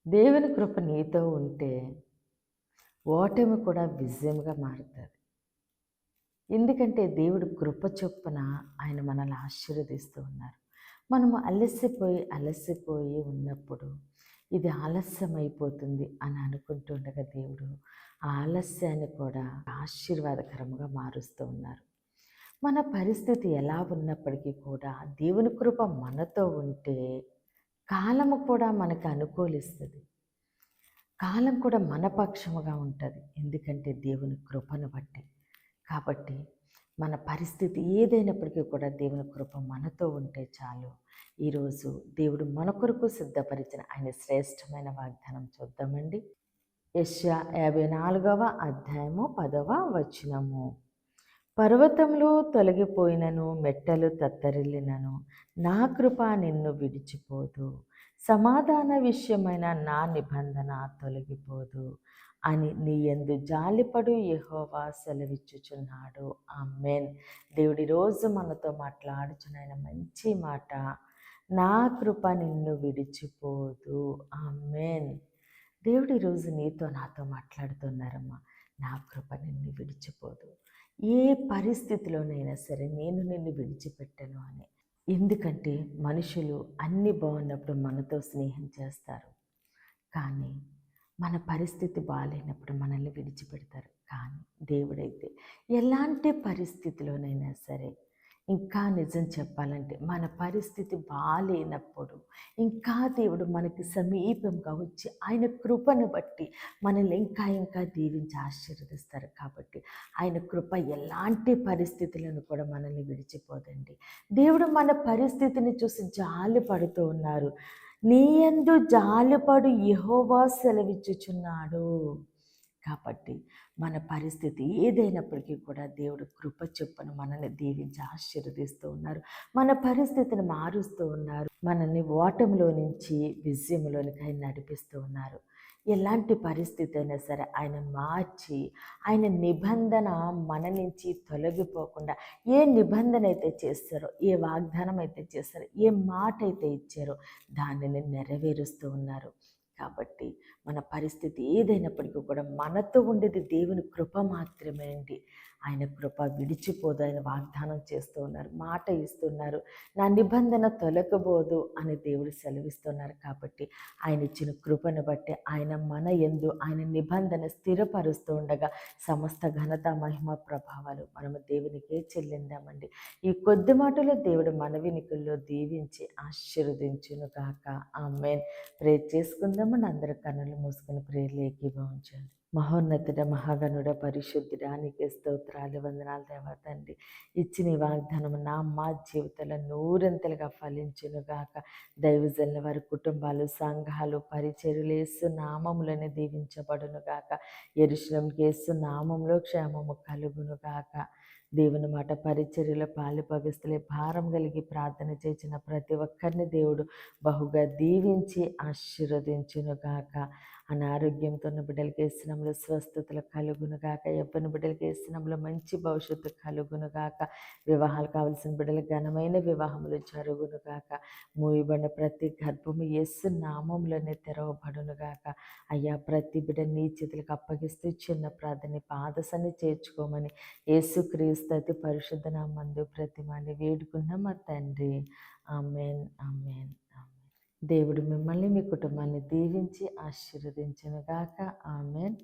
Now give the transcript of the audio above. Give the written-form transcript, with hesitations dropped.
దేవుని కృప నీతో ఉంటే ఓటమి కూడా విజయంగా మారుతుంది. ఎందుకంటే దేవుడు కృప చొప్పున ఆయన మనల్ని ఆశీర్వదిస్తూ ఉన్నారు. మనము అలసిపోయి ఉన్నప్పుడు ఇది ఆలస్యం అయిపోతుంది అని అనుకుంటుండగా దేవుడు ఆ ఆలస్యాన్ని కూడా ఆశీర్వాదకరంగా మారుస్తూ ఉన్నారు. మన పరిస్థితి ఎలా ఉన్నప్పటికీ కూడా దేవుని కృప మనతో ఉంటే కాలము కూడా మనకు అనుకూలిస్తుంది. కాలం కూడా మన పక్షముగా ఉంటుంది. ఎందుకంటే దేవుని కృపను బట్టి. కాబట్టి మన పరిస్థితి ఏదైనప్పటికీ కూడా దేవుని కృప మనతో ఉంటే చాలు. ఈరోజు దేవుడు మన కొరకు సిద్ధపరిచిన ఆయన శ్రేష్టమైన వాగ్దానం చూద్దామండి. యెషయా 54వ అధ్యాయము 10వ వచనము. పర్వతములు తొలగిపోయినను మెట్టలు తత్తరిల్లినను నా కృప నిన్ను విడిచిపోదు, సమాధాన విషయమైన నా నిబంధన తొలగిపోదు అని నీ యందు జాలిపడు యెహోవా సెలవిచ్చుచున్నాడు. ఆమేన్. దేవుడి రోజు మనతో మాట్లాడుచున్న మంచి మాట, నా కృప నిన్ను విడిచిపోదు. ఆమేన్. దేవుడు ఈరోజు నీతో నాతో మాట్లాడుతున్నారమ్మా. నా కృప నిన్ను విడిచిపోదు. ఏ పరిస్థితిలోనైనా సరే నేను నిన్ను విడిచిపెట్టను అని. ఎందుకంటే మనుషులు అన్నీ బాగున్నప్పుడు మనతో స్నేహం చేస్తారు. కానీ మన పరిస్థితి బాగాలేనప్పుడు మనల్ని విడిచిపెడతారు. కానీ దేవుడైతే ఎలాంటి పరిస్థితిలోనైనా సరే, ఇంకా నిజం చెప్పాలంటే మన పరిస్థితి బాగాలేనప్పుడు ఇంకా దేవుడు మనకి సమీపంగా వచ్చి ఆయన కృపను బట్టి మనల్ని ఇంకా దీవించి ఆశీర్వదిస్తారు. కాబట్టి ఆయన కృప ఎలాంటి పరిస్థితులను కూడా మనల్ని విడిచిపోదండి. దేవుడు మన పరిస్థితిని చూసి జాలి పడుతూ ఉన్నారు. నీ యందు జాలిపడు యెహోవా సెలవిచ్చుచున్నాడు. కాబట్టి మన పరిస్థితి ఏదైనప్పటికీ కూడా దేవుడు కృప చొప్పున మనల్ని దీవించి ఆశీర్వదిస్తూ ఉన్నారు. మన పరిస్థితిని మారుస్తూ ఉన్నారు. మనల్ని ఓటమిలో నుంచి విజయంలోనికి ఆయన నడిపిస్తూ ఉన్నారు. ఎలాంటి పరిస్థితి అయినా సరే ఆయన మార్చి ఆయన నిబంధన మన నుంచి తొలగిపోకుండా ఏ నిబంధన అయితే చేస్తారో, ఏ వాగ్దానం అయితే చేస్తారో, ఏ మాట అయితే ఇచ్చారో దానిని నెరవేరుస్తూ ఉన్నారు. కాబట్టి మన పరిస్థితి ఏదైనప్పటికీ కూడా మనతో ఉండేది దేవుని కృప మాత్రమే అండి. ఆయన కృప విడిచిపోదు. ఆయన వాగ్దానం చేస్తూ ఉన్నారు, మాట ఇస్తున్నారు, నా నిబంధన తొలగబోదు అని దేవుడు సెలవిస్తున్నారు. కాబట్టి ఆయన ఇచ్చిన కృపను బట్టి ఆయన మన యందు ఆయన నిబంధన స్థిరపరుస్తూ ఉండగా సమస్త ఘనత మహిమ ప్రభావాలు మనము దేవునికే చెల్లిందామండి. ఈ కొద్ది మాటలో దేవుడు మన వినికుల్లో దీవించి ఆశీర్వదించును గాక. ఆమేన్. ప్రేర్ చేసుకుందామని అందరి కన్నులు మూసుకొని ప్రేర్లు ఏకీభవించండి. మహోన్నతుడ మహాగణుడ పరిశుద్ధుడా నీకే స్తోత్రాలు వందనాలు దేవా తండ్రి. ఇచ్చిన ఈ వాగ్దానం మా జీవితంలో నూరంతలుగా ఫలించునుగాక. దైవజనుల వారి కుటుంబాలు, సంఘాలు, పరిచర్యలు యేసు నామములోనే దీవించబడునుగాక. యెరూషలేముకి యేసు నామంలో క్షేమము కలుగునుగాక. దేవుని మాట పరిచర్యలో పాలుపగస్తులే భారం కలిగి ప్రార్థన చేసిన ప్రతి ఒక్కరిని దేవుడు బహుగా దీవించి ఆశీర్వదించునుగాక. అనారోగ్యంతో ఉన్న బిడ్డలకి యేసునామములో స్వస్థతలు కలుగునుగాక. యవ్వన బిడ్డలకి యేసునామములో మంచి భవిష్యత్తు కలుగునుగాక. వివాహాలు కావలసిన బిడ్డలకు ఘనమైన వివాహములు జరుగునుగాక. మూయబడిన ప్రతి గర్భము యేసు నామములోనే తెరవబడునుగాక. అయ్యా ప్రతి బిడ్డ నీ చేతులకు అప్పగిస్తూ చిన్న ప్రార్థన పాదసన్ని చేర్చుకోమని యేసుక్రీస్తు అతి పరిశుద్ధ నామందు ప్రతిమాని వేడుకున్న మా తండ్రి. ఆమేన్. ఆమేన్. దేవుడు మిమ్మల్ని మీ కుటుంబాన్ని దీవించి ఆశీర్వదించునుగాక. ఆమేన్.